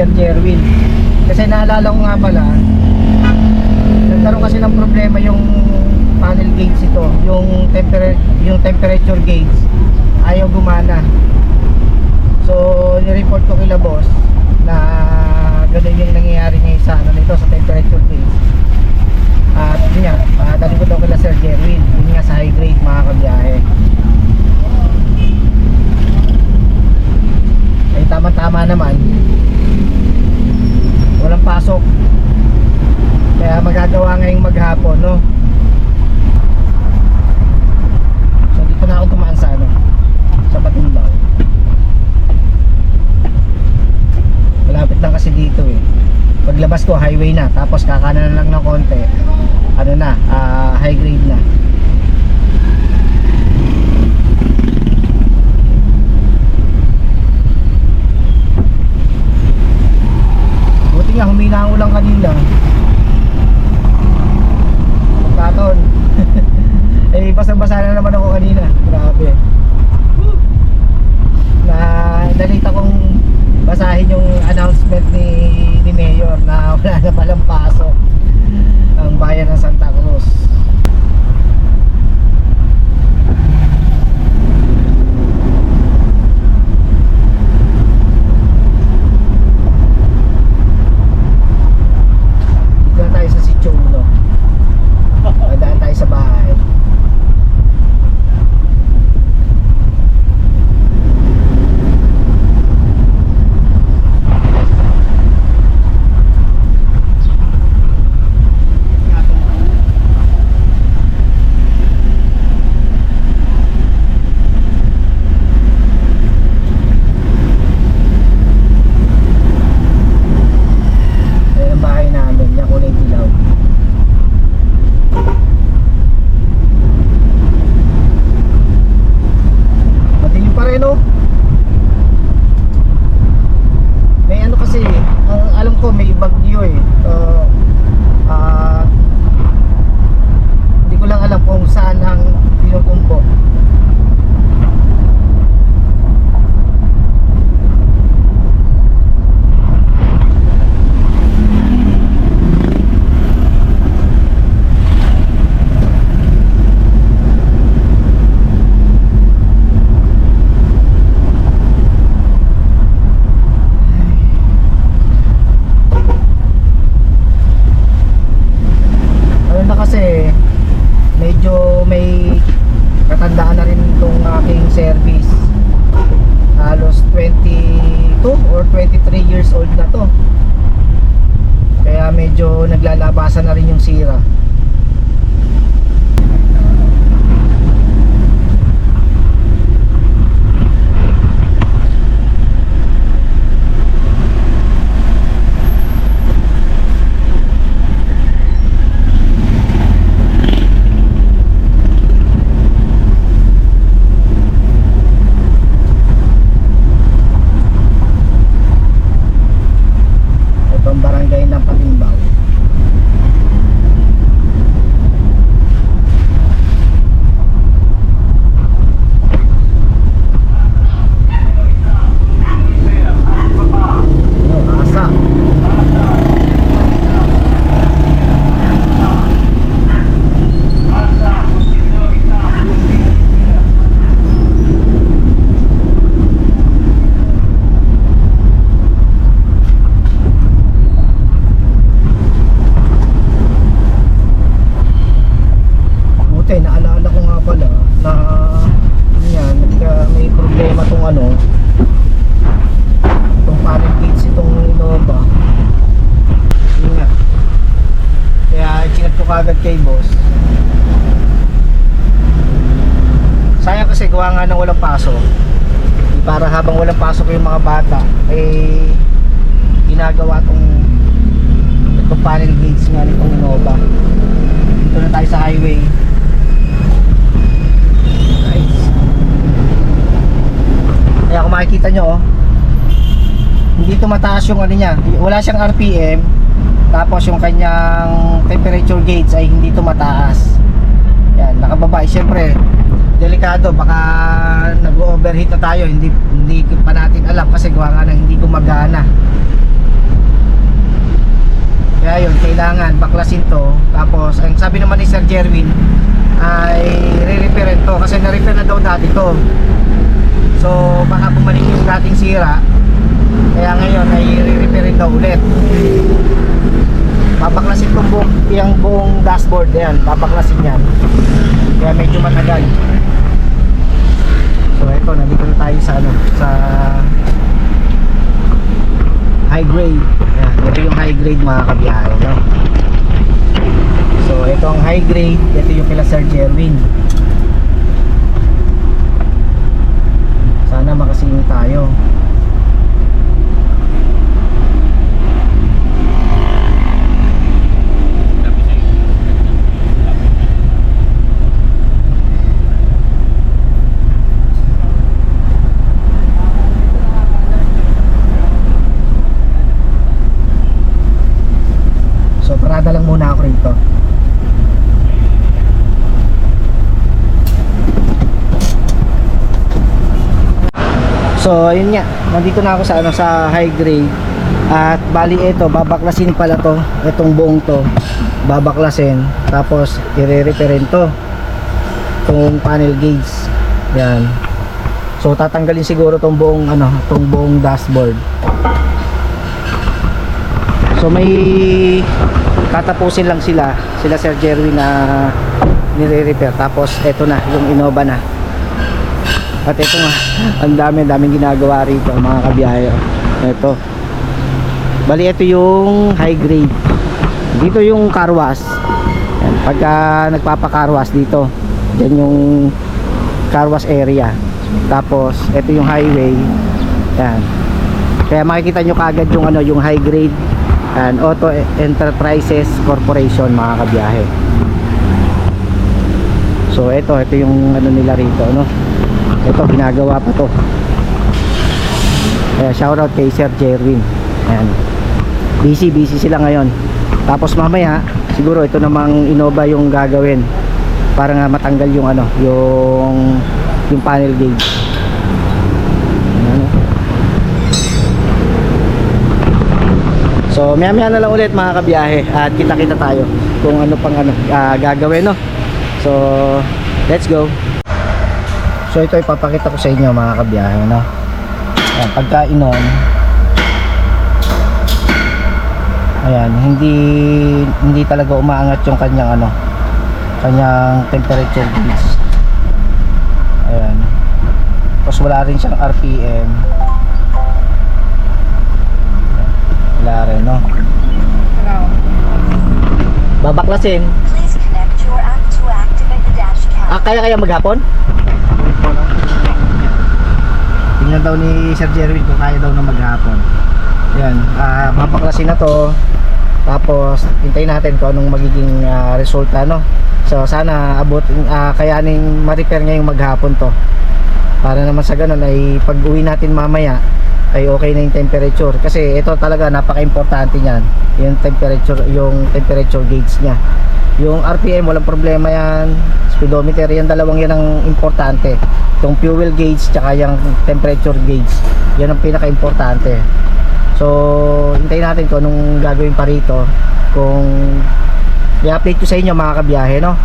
Sir Jerwin. Kasi naalala ko nga pala, nagkaroon kasi ng problema yung panel gauge ito, yung temperature gauge ayaw gumana. So ni-report ko kila boss na ganun yung nangyayari ngayon sa ano nito, sa temperature gauge. At yun nga, dali ko daw kila Sir Jerwin, yun nga sa high grade mga kabiyahe. Ay tama-tama naman, walang pasok, kaya magagawa ngayong maghapon, no? So dito na ako tumaan sa ano, sa Patimbaw. Malapit lang kasi dito eh. Paglabas ko highway na, tapos kakanan lang ng konti, ano na, high grade na. Buti nga humina ang ulang kanina. Pagkataon. Eh basang-basa na naman ako kanina. Grabe. Na nalita kong basahin yung announcement ni Mayor na wala na palang pasok ang bayan ng Santa Cruz. Dito tayo sa Sitio Uno. Madaan tayo sa bahay. Naglalabasan na rin yung sira. Itong barangay ng Patimbaw. Naalala ko nga pala na yan, may problema tong ano, itong panel gauge, itong Innova. Yun nga, kaya chinat ko kagad kay boss. Sayang kasi gawa nga ng walang pasok, para habang walang pasok yung mga bata eh ginagawa itong panel gauge nga nitong Innova. Dito na tayo sa highway. Kaya kung makikita nyo, hindi tumataas yung ano niya, wala siyang RPM, tapos yung kanyang temperature gauge ay hindi tumataas. Yan, nakababa. Siyempre delikado, baka nag-overheat na tayo, hindi pa natin alam kasi gawa nga na hindi gumagana Kaya yun, kailangan baklasin to. Tapos ang sabi naman ni Sir Jerwin ay re-repair to kasi na-repair na daw dati to. So baka bumalik yung dating sira. Kaya ngayon ay re-repair daw ulit. Babaklasin tong buong dashboard yan, babaklasin yan. Kaya medyo matagal. So ito, nandito na tayo sa sa high grade. Yan, ito yung high grade mga kabiyahe, no? So ito ang high grade, ito yung kila Sir Jerwin. Sana makasingin tayo. Parada lang muna ako rito. So ayun nga, nandito na ako sa sa high grade. At bali ito, babaklasin pala to, itong buong to. Babaklasin, tapos ire-repairin to. Itong panel gauge. Yan. So tatanggalin siguro tong buong tong buong dashboard. So may tatapusin lang sila Sir Jerwin na nire-repair. Tapos eto na, yung Innova na. At eto nga, ang daming ginagawa rito mga kabiyahe. Eto. Bali ito yung high grade. Dito yung car wash. Yan, pagka nagpapa-car wash dito, yan yung car wash area. Tapos ito yung highway. Yan. Kaya makikita nyo kagad yung yung high grade and Auto Enterprises Corporation mga kabiyahe. So ito yung nila rito, no? Ito ginagawa pa to. Kaya shoutout kay Sir Jerwin. Ayan. Busy sila ngayon. Tapos mamaya siguro ito namang Innova yung gagawin para nga matanggal yung yung panel gauge. So maya na lang ulit mga kabiyahe at kita tayo kung ano pang gagawin, no? So let's go. So ito ipapakita ko sa inyo mga kabiyahe, no? Ayan, pagka inon, ayan, hindi talaga umaangat yung kanyang kanyang temperature gauge. Ayan. Tapos wala rin siyang RPM. Wala rin, no? Babaklasin. Kaya maghapon? Tingnan daw ni Sir Jerwin kung kaya daw na maghapon. Yan, babaklasin na to. Tapos hintayin natin kung anong magiging resulta, no? So sana kayaning ma-repair ngayong maghapon to. Para naman sa ganun ay pag uwi natin mamaya ay okay na yung temperature. Kasi ito talaga napaka-importante niyan. Yung temperature gauge niya. Yung RPM walang problema yan. Speedometer, yan dalawang yan ang importante. Yung fuel gauge tsaka yung temperature gauge. Yan ang pinaka-importante. So hintayin natin kung anong gagawin pa rito. Kung i-update ko sa inyo mga kabiyahe, no?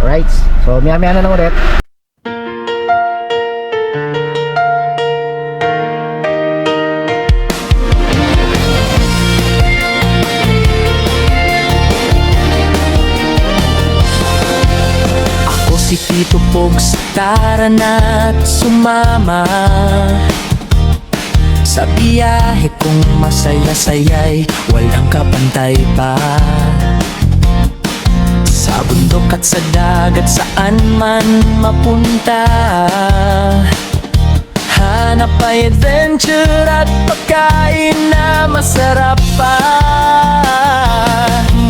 Alright. So maya na lang ulit. Si Tito Pogs, tara na't sumama sa biyahe kong masaya-saya'y walang kapantay pa. Sa bundok at sa dagat, saan man mapunta, hanap ay adventure at pagkain na masarap pa.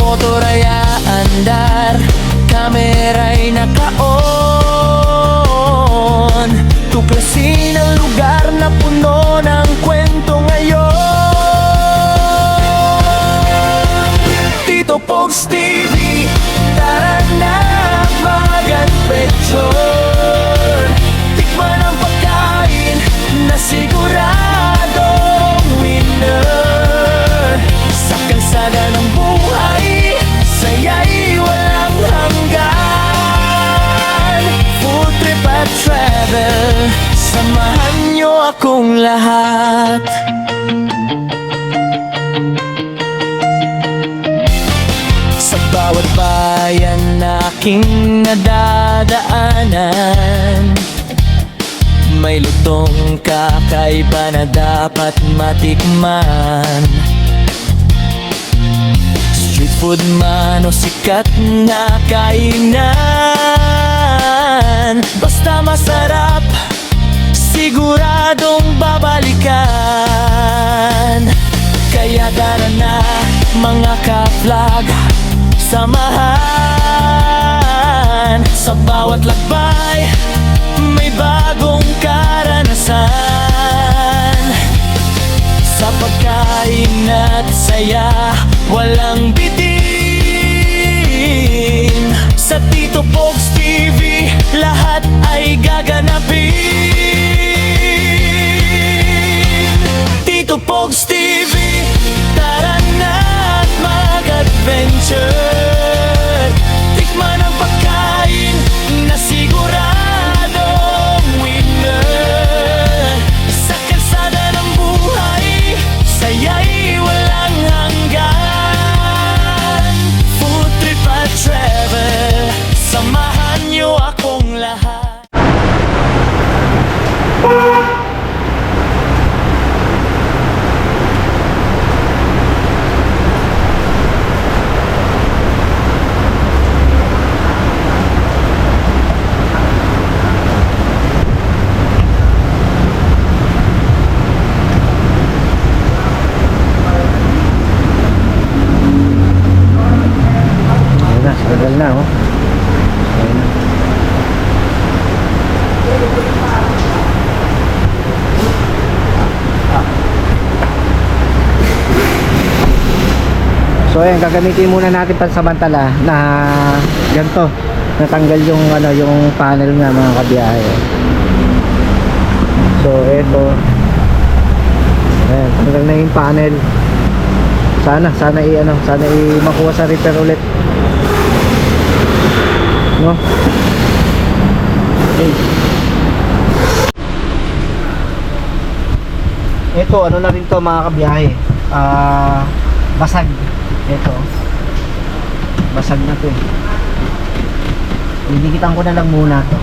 Motor ay aandar, kamera'y naka-on, tuklasin ang lugar na puno ng kwento ngayon. Tito Pogs TV, tara na mag-adventure. Tikman ang pagkain na siguradong winner. Sa na aking nadadaanan. May lutong kakaiba na dapat matikman. Street food man o sikat na kainan, basta masarap, siguradong babalikan. Kaya tara na mga ka-vlog, samahan. Sa bawat lakbay, may bagong karanasan. Sa pagkain at saya, walang bitin. Sa Tito Pogs TV, lahat ay gaganapin. Tito Pogs TV, tara na at mag-adventure. Tikman ang pagkain na siguradong winner. Sa kalsada ng buhay, saya'y walang hanggan. Food trip at travel, samahan niyo akong lahat. Ayun na, sagal na oh. Ayun na. So ayan, gagamitin muna natin pansamantala na ganito, natanggal yung ano, yung panel nga mga kabiyahe. So eto, ayan, tanggal na yung panel. Sana makuha sa repair ulit, no? Okay. Ito ano na rin to mga kabiyahe, basag. Ito basag na to eh. Didikitan ko na lang muna to.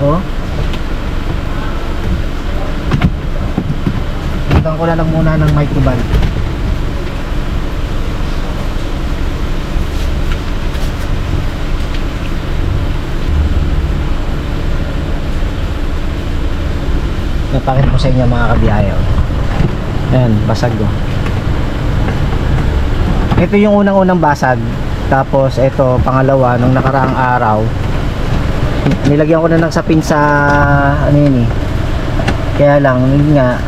Oh, didikitan ko na lang muna ng microban. Napakita ko sa inyo mga kabiyahe. Ayan, basag ko. Ito yung unang-unang basag. Tapos ito, pangalawa, nung nakaraang araw, nilagyan ko na ng sapin sa ano yun eh. Kaya lang, yun nga,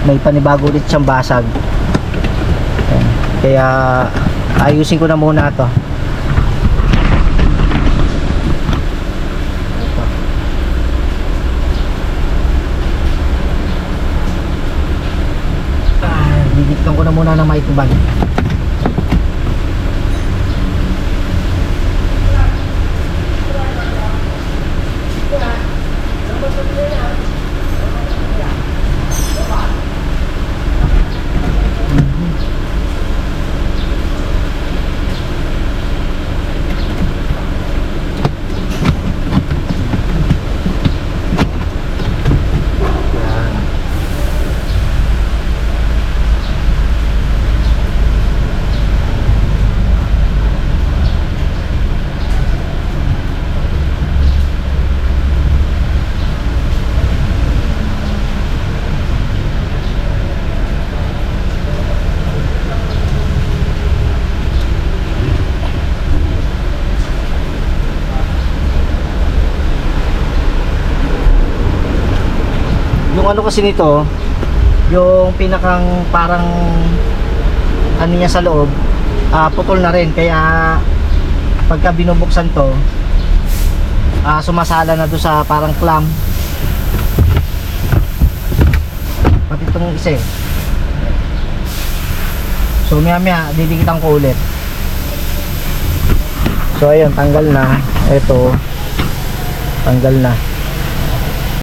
may panibago ulit siyang basag. Ayan. Kaya ayusin ko na muna to. Didiktan ko na muna ng maituban. Yung ano kasi nito, yung pinakang parang ano niya sa loob, putol na rin, kaya pagka binubuksan to, sumasala na doon sa parang clamp. Pati itong isa eh. So maya didikitan ko ulit. So ayun, tanggal na. Ito, tanggal na.